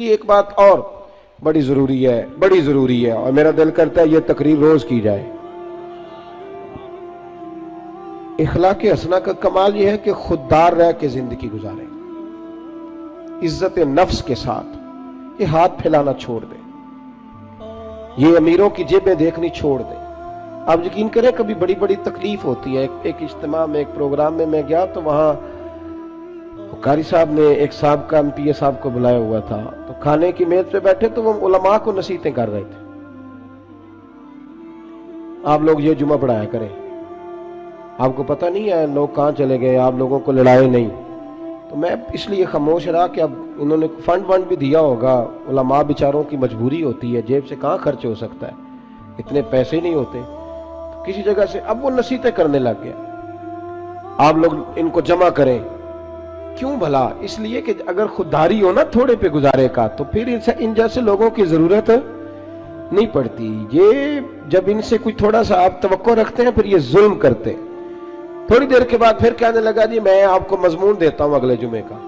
ایک بات اور بڑی ضروری ہے اور میرا دل کرتا ہے یہ تقریر روز کی جائے۔ اخلاق حسنہ کا کمال یہ ہے کہ خوددار رہ کے زندگی گزارے، عزت نفس کے ساتھ، یہ ہاتھ پھیلانا چھوڑ دے، یہ امیروں کی جیبیں دیکھنی چھوڑ دے۔ آپ یقین کریں کبھی بڑی بڑی تکلیف ہوتی ہے۔ ایک اجتماع میں، ایک پروگرام میں گیا تو وہاں قاری صاحب نے ایک سابقہ MP صاحب کو بلایا ہوا تھا، تو کھانے کی میز پہ بیٹھے تو وہ علماء کو نصیحتیں کر رہے تھے، آپ لوگ یہ جمعہ پڑھایا کریں، آپ کو پتہ نہیں ہے لوگ کہاں چلے گئے، آپ لوگوں کو لڑائے نہیں۔ تو میں اس لیے خاموش رہا کہ اب انہوں نے فنڈ بھی دیا ہوگا، علماء بیچاروں کی مجبوری ہوتی ہے، جیب سے کہاں خرچ ہو سکتا ہے، اتنے پیسے نہیں ہوتے، تو کسی جگہ سے اب وہ نصیحتیں کرنے لگ گیا، آپ لوگ ان کو جمع کریں۔ کیوں بھلا؟ اس لیے کہ اگر خودداری ہو نا تھوڑے پہ گزارے کا تو پھر ان جیسے لوگوں کی ضرورت نہیں پڑتی۔ یہ جب ان سے کوئی تھوڑا سا آپ توقع رکھتے ہیں پھر یہ ظلم کرتے ہیں۔ تھوڑی دیر کے بعد پھر کہنے لگا جی میں آپ کو مضمون دیتا ہوں اگلے جمعے کا،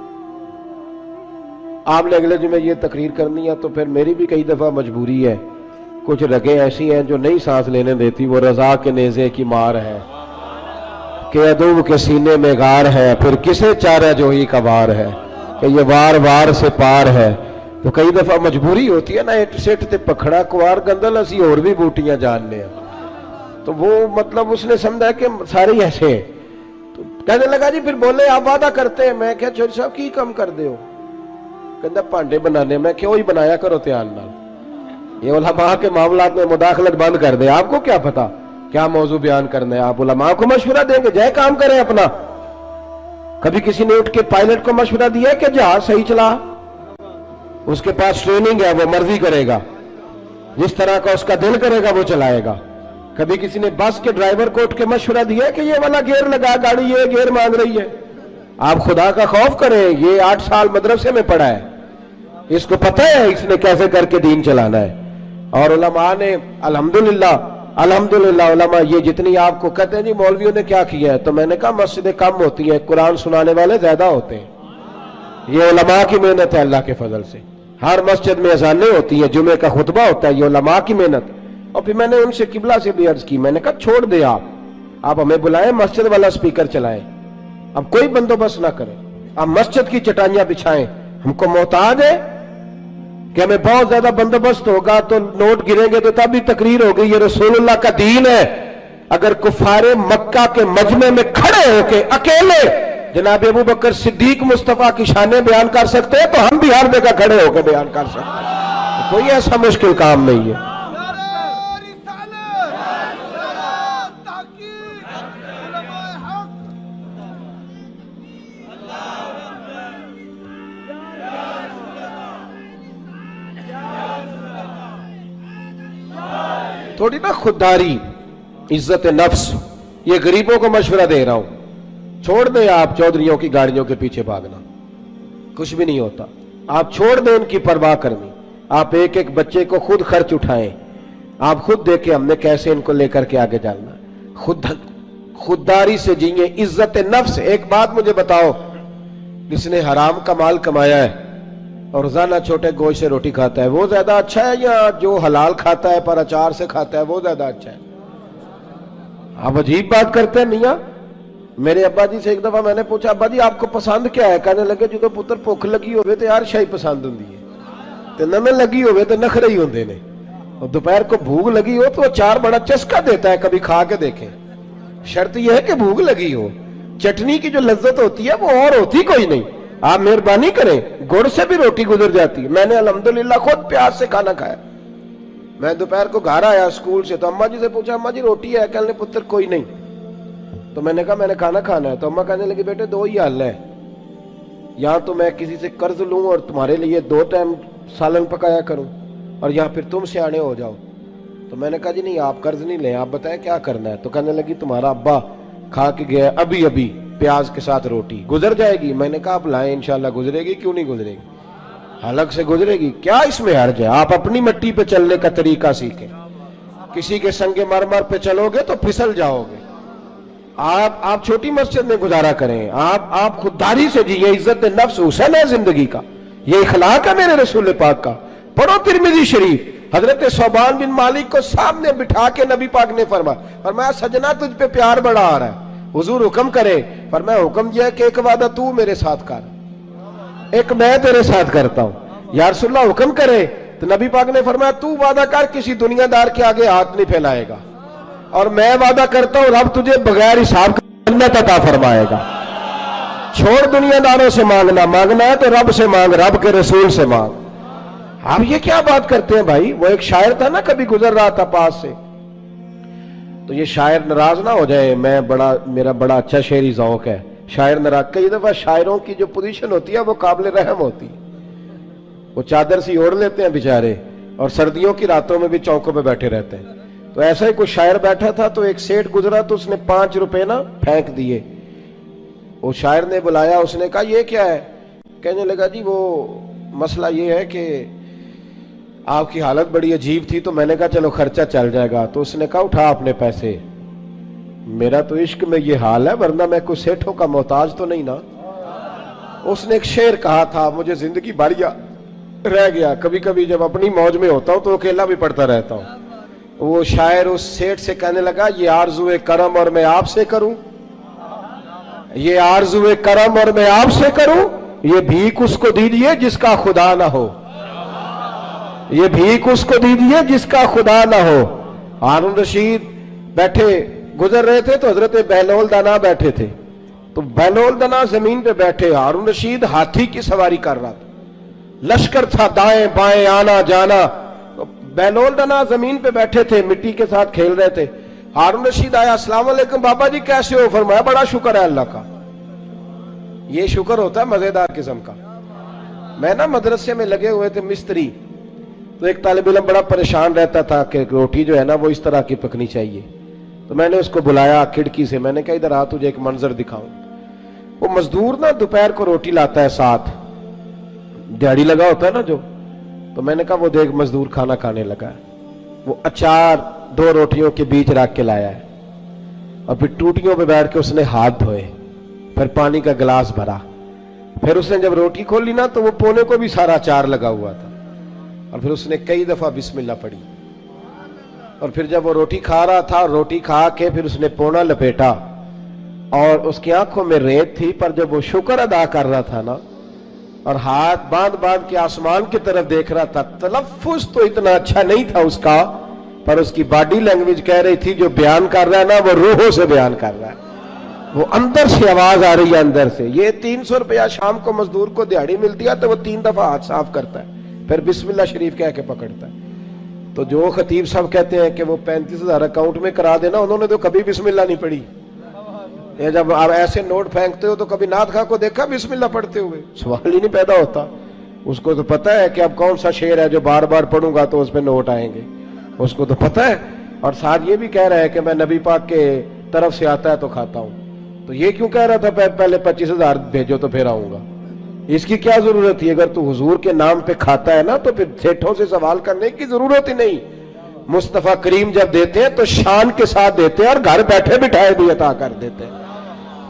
آپ نے اگلے جمعے یہ تقریر کرنی ہے، تو پھر میری بھی کئی دفعہ مجبوری ہے، کچھ رگیں ایسی ہیں جو نہیں سانس لینے دیتی، وہ رضا کے نیزے کی مار ہے کہ عدو کے سینے میں غار ہے، پھر کسے چارہ جوہی کا وار ہے کہ یہ وار وار سے پار ہے۔ تو کئی دفعہ مجبوری ہوتی ہے نا، ایٹ سیٹ تے پکھڑا کوار گندل اسی اور بھی بوٹیاں جاننے ہیں، تو وہ مطلب اس نے سمجھا کہ سارے ایسے ہیں۔ تو کہنے لگا جی پھر بولے آپ وعدہ کرتے ہیں، میں کہا چوہدری صاحب کی کم کر دے ہو؟ کہندہ پانڈے بنانے، میں کیوں ہی بنایا کرو تیان نال، یہ علماء کے معاملات میں مداخلت بند کر دے، آپ کو کیا پتا کیا موضوع بیان کرنا ہے، آپ علماء کو مشورہ دیں گے جائے کام کریں اپنا۔ کبھی کسی نے اٹھ کے پائلٹ کو مشورہ دیا ہے کہ جہاز صحیح چلا، اس کے پاس ٹریننگ ہے، وہ مرضی کرے گا، جس طرح کا اس کا دل کرے گا وہ چلائے گا۔ کبھی کسی نے بس کے ڈرائیور کو اٹھ کے مشورہ دیا ہے کہ یہ والا گیئر لگا، گاڑی یہ گیئر مانگ رہی ہے۔ آپ خدا کا خوف کریں، یہ 8 سال مدرسے میں پڑھا ہے، اس کو پتہ ہے اس نے کیسے کر کے دین چلانا ہے۔ اور علماء نے الحمدللہ علماء یہ جتنی آپ کو کہتے ہیں جی مولویوں نے کیا کیا ہے، تو میں نے کہا مسجدیں کم ہوتی ہیں، قرآن سنانے والے زیادہ ہوتے ہیں، یہ علماء کی محنت ہے اللہ کے فضل سے۔ ہر مسجد میں اذانیں ہوتی ہیں، جمعے کا خطبہ ہوتا ہے، یہ علماء کی محنت۔ اور پھر میں نے ان سے قبلہ سے بھی عرض کی، میں نے کہا چھوڑ دے آپ ہمیں بلائیں، مسجد والا سپیکر چلائیں، اب کوئی بندوبست نہ کریں، آپ مسجد کی چٹائیاں بچھائیں، ہم کو محتاج ہے کہ ہمیں بہت زیادہ بندوبست ہوگا تو نوٹ گریں گے تو تب بھی تقریر ہوگی، یہ رسول اللہ کا دین ہے۔ اگر کفار مکہ کے مجمع میں کھڑے ہو کے اکیلے جناب ابو بکر صدیق مصطفیٰ کی شانیں بیان کر سکتے ہیں تو ہم بھی ہر جگہ کھڑے ہو کے بیان کر سکتے ہیں، کوئی ایسا مشکل کام نہیں ہے۔ تھوڑی نا خودداری، عزت نفس، یہ غریبوں کو مشورہ دے رہا ہوں، چھوڑ دیں آپ چودھریوں کی گاڑیوں کے پیچھے بھاگنا، کچھ بھی نہیں ہوتا، آپ چھوڑ دیں ان کی پرواہ کرنی، آپ ایک ایک بچے کو خود خرچ اٹھائیں، آپ خود دیکھیں ہم نے کیسے ان کو لے کر کے آگے جانا، خودداری سے جیئیں، عزت نفس۔ ایک بات مجھے بتاؤ، جس نے حرام کا مال کمایا ہے اور روزانہ چھوٹے گوشت سے روٹی کھاتا ہے وہ زیادہ اچھا ہے یا جو حلال کھاتا ہے پر اچار سے کھاتا ہے وہ زیادہ اچھا ہے؟ آپ عجیب بات کرتے ہیں میاں۔ میرے ابا جی سے ایک دفعہ میں نے پوچھا ابا جی آپ کو پسند کیا ہے؟ کہنے لگے جو پتر بھوک لگی ہوئے تو یار شاہی پسند ہوندی ہے، تے نمیں لگی ہوئے تو نخرے ہی ہوندے نے، اور دوپہر کو بھوک لگی ہو تو اچار بڑا چسکا دیتا ہے، کبھی کھا کے دیکھیں، شرط یہ ہے کہ بھوک لگی ہو، چٹنی کی جو لذت ہوتی ہے وہ اور ہوتی کوئی نہیں۔ آپ مہربانی کریں، گڑ سے بھی روٹی گزر جاتی ہے، میں نے الحمدللہ خود پیاز سے کھانا کھایا۔ میں دوپہر کو گھر آیا اسکول سے تو اماں جی سے پوچھا اماں جی روٹی ہے؟ کہنے پتر کوئی نہیں، تو میں نے کہا میں نے کھانا کھانا ہے، تو اماں کہنے لگی بیٹے 2 ہی حل ہے، یا تو میں کسی سے قرض لوں اور تمہارے لیے 2 ٹائم سالن پکایا کروں، اور یا پھر تم سیانے ہو جاؤ۔ تو میں نے کہا جی نہیں آپ قرض نہیں لیں، آپ بتائیں کیا کرنا ہے؟ تو کہنے لگی تمہارا ابا کھا کے گیا ابھی پیاز کے ساتھ روٹی، گزر جائے گی؟ میں نے کہا آپ لائیں انشاءاللہ گزرے گی، کیوں نہیں گزرے گی، حلق سے گزرے گی، کیا اس میں حرج ہے؟ آپ اپنی مٹی پہ چلنے کا طریقہ سیکھیں، کسی کے سنگ مرمر پہ چلو گے تو پھسل جاؤ گے۔ آپ چھوٹی مسجد میں گزارا کریں، آپ خودداری سے جیئے، عزت نفس حسن ہے زندگی کا، یہ اخلاق ہے میرے رسول پاک کا. پڑھو ترمذی شریف. حضرت صوبان بن مالک کو سامنے بٹھا کے نبی پاک نے فرمایا سجنا تجھ پہ پیار بڑا آ رہا ہے, حضور حکم کرے. فرمایا حکم یہ ہے کہ ایک وعدہ تو میرے ساتھ کر, ایک میں تیرے ساتھ کرتا ہوں. یا رسول اللہ حکم کرے. تو نبی پاک نے فرمایا تو وعدہ کر کسی دنیا دار کے آگے ہاتھ نہیں پھیلائے گا, اور میں وعدہ کرتا ہوں رب تجھے بغیر حساب جنت عطا فرمائے گا. چھوڑ دنیا داروں سے مانگنا ہے تو رب سے مانگ, رب کے رسول سے مانگ. آپ یہ کیا بات کرتے ہیں بھائی؟ وہ ایک شاعر تھا نا, کبھی گزر رہا تھا پاس سے, تو یہ شاعر ناراض نہ ہو جائے, میرا بڑا اچھا شعری ذوق ہے. شاعر ناراض, کئی دفعہ شاعروں کی جو پوزیشن ہوتی ہے وہ قابل رحم ہوتی, وہ چادر سی اوڑھ لیتے ہیں بیچارے, اور سردیوں کی راتوں میں بھی چوکوں پہ بیٹھے رہتے ہیں. تو ایسا ہی کوئی شاعر بیٹھا تھا, تو ایک سیٹ گزرا تو اس نے 5 روپے نا پھینک دیے. وہ شاعر نے بلایا, اس نے کہا یہ کیا ہے؟ کہنے لگا جی وہ مسئلہ یہ ہے کہ آپ کی حالت بڑی عجیب تھی, تو میں نے کہا چلو خرچہ چل جائے گا. تو اس نے کہا اٹھا اپنے پیسے, میرا تو عشق میں یہ حال ہے, ورنہ میں کوئی سیٹھوں کا محتاج تو نہیں نا. اس نے ایک شعر کہا تھا, مجھے زندگی بھر رہ گیا, کبھی کبھی جب اپنی موج میں ہوتا ہوں تو اکیلا بھی پڑھتا رہتا ہوں. وہ شاعر اس سیٹ سے کہنے لگا یہ آرزو کرم اور میں آپ سے کروں, یہ آرزو کرم اور میں آپ سے کروں, یہ بھیک اس کو دیجیے جس کا خدا نہ ہو, یہ بھیک اس کو دیجیے جس کا خدا نہ ہو. ہارون رشید بیٹھے گزر رہے تھے تو حضرت بہلول دانا بیٹھے تھے, تو بہلول دانا زمین پہ بیٹھے, ہارون رشید ہاتھی کی سواری کر رہا تھا, لشکر تھا دائیں بائیں آنا جانا. بہلول دانا زمین پہ بیٹھے تھے, مٹی کے ساتھ کھیل رہے تھے. ہارون رشید آیا, السلام علیکم بابا جی کیسے ہو؟ فرمایا بڑا شکر ہے اللہ کا. یہ شکر ہوتا ہے مزیدار قسم کا. میں نا مدرسے میں لگے ہوئے تھے مستری, تو ایک طالب علم بڑا پریشان رہتا تھا کہ روٹی جو ہے نا وہ اس طرح کی پکنی چاہیے. تو میں نے اس کو بلایا کھڑکی سے, میں نے کہا ادھر آ تجھے ایک منظر دکھاؤں. وہ مزدور نا دوپہر کو روٹی لاتا ہے, ساتھ دیہڑی لگا ہوتا ہے نا جو, تو میں نے کہا وہ دیکھ مزدور کھانا کھانے لگا ہے. وہ اچار 2 روٹیوں کے بیچ رکھ کے لایا ہے, اور پھر ٹوٹیوں پہ بیٹھ کے اس نے ہاتھ دھوئے, پھر پانی کا گلاس بھرا, پھر اس نے جب روٹی کھولی نا تو وہ پونے کو بھی سارا اچار لگا ہوا تھا, اور پھر اس نے کئی دفعہ بسم اللہ پڑھی. اور پھر جب وہ روٹی کھا رہا تھا, روٹی کھا کے پھر اس نے پونا لپیٹا, اور اس کی آنکھوں میں ریت تھی, پر جب وہ شکر ادا کر رہا تھا نا, اور ہاتھ باندھ کے آسمان کی طرف دیکھ رہا تھا, تلفظ تو اتنا اچھا نہیں تھا اس کا, پر اس کی باڈی لینگویج کہہ رہی تھی جو بیان کر رہا ہے نا وہ روحوں سے بیان کر رہا ہے, وہ اندر سے آواز آ رہی ہے اندر سے. یہ 300 روپیہ شام کو مزدور کو دیہڑی ملتی ہے تو وہ 3 دفعہ ہاتھ صاف کرتا ہے, پھر بسم اللہ شریف کہہ کے پکڑتا ہے. تو جو خطیب صاحب کہتے ہیں کہ وہ 35,000 اکاؤنٹ میں کرا دینا, انہوں نے تو کبھی بسم اللہ نہیں پڑھی. یہ جب آپ ایسے نوٹ پھینکتے ہو تو کبھی نعت خواہ کو دیکھا بسم اللہ پڑھتے ہوئے؟ سوال ہی نہیں پیدا ہوتا. اس کو تو پتا ہے کہ اب کون سا شعر ہے جو بار بار پڑھوں گا تو اس پہ نوٹ آئیں گے, اس کو تو پتا ہے. اور ساتھ یہ بھی کہہ رہا ہے کہ میں نبی پاک کے طرف سے آتا ہے تو کھاتا ہوں. تو یہ کیوں کہہ رہا تھا پہلے 25,000 بھیجو تو پھر آؤں گا؟ اس کی کیا ضرورت تھی؟ اگر تو حضور کے نام پہ کھاتا ہے نا تو پھر سیٹھوں سے سوال کرنے کی ضرورت ہی نہیں. مصطفیٰ کریم جب دیتے ہیں تو شان کے ساتھ دیتے ہیں, اور گھر بیٹھے بٹھائے بھی عطا کر دیتے ہیں,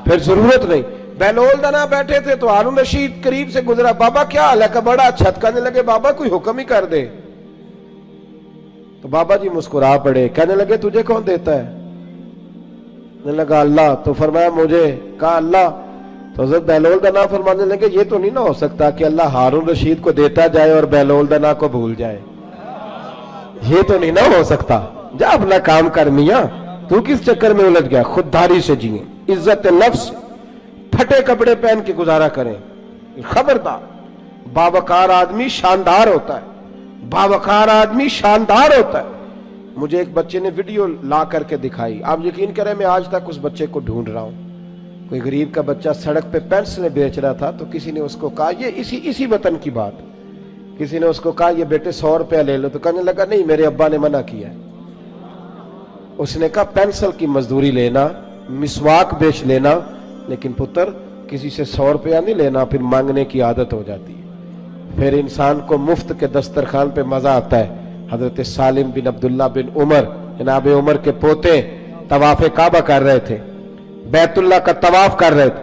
پھر ضرورت نہیں. بہلول دانا بیٹھے تھے تو ہارون رشید قریب سے گزرا, بابا کیا حال ہے؟ کہ بڑا اچھا. کہنے لگے بابا کوئی حکم ہی کر دے. تو بابا جی مسکرا پڑے, کہنے لگے تجھے کون دیتا ہے؟ کہنے لگا اللہ. تو فرمایا مجھے. کہا اللہ. تو حضرت بہلول دانا فرمانے لگے یہ تو نہیں نہ ہو سکتا کہ اللہ ہارون رشید کو دیتا جائے اور بہلول دانا کو بھول جائے, یہ تو نہیں نہ ہو سکتا. جا اپنا کام کر میاں, تو کس چکر میں الجھ گیا؟ خودداری سے جیئیں, عزت نفس, پھٹے کپڑے پہن کے گزارا کریں. خبردار, باوقار آدمی شاندار ہوتا ہے, باوقار آدمی شاندار ہوتا ہے. مجھے ایک بچے نے ویڈیو لا کر کے دکھائی, آپ یقین کریں میں آج تک اس بچے کو ڈھونڈ رہا ہوں. کوئی غریب کا بچہ سڑک پہ پینسلیں بیچ رہا تھا, تو کسی نے اس کو کہا, یہ اسی وطن کی بات, کسی نے اس کو کہا یہ بیٹے 100 روپیہ لے لو. تو کہنے لگا نہیں میرے ابا نے منع کیا ہے. اس نے کہا پینسل کی مزدوری لینا, مسواک بیچ لینا, لیکن پتر کسی سے 100 روپیہ نہیں لینا, پھر مانگنے کی عادت ہو جاتی ہے. پھر انسان کو مفت کے دسترخوان پہ مزہ آتا ہے. حضرت سالم بن عبداللہ بن عمر, جناب عمر کے پوتے, طواف کعبہ کر رہے تھے, بیت اللہ کا طواف کر رہے تھے.